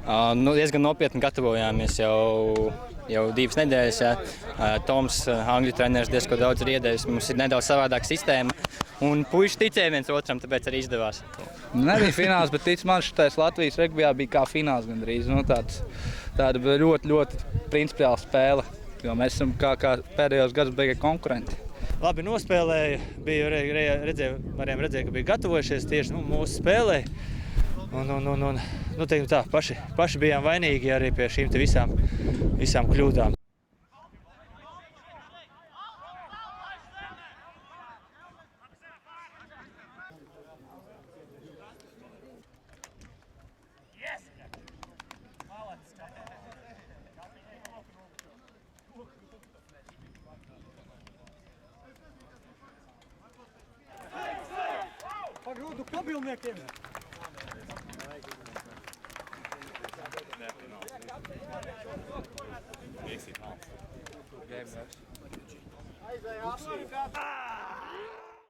Diezgan nopietni gatavojāmies jau 2 nedēļas. Ja. Toms, angļu treneris, diezgan daudz ir iedevis. Mums ir nedaudz savādāka sistēma. Un puiši ticēja viens otram, tāpēc arī izdevās. Nebija fināls, bet tic man, šitais Latvijas regbijā bija kā fināls gandrīz. Tāda ļoti, ļoti principiāla spēle, jo mēs esam kā pēdējos gadus beigie konkurenti. Labi nospēlēja, varējām redzēt, ka bija gatavojušies tieši mūsu spēlē. Teiksim tā, paši bijām vainīgi arī pie šīm visām kļūdām. Pagrudu kabilniekiem! Aizēja apsīk!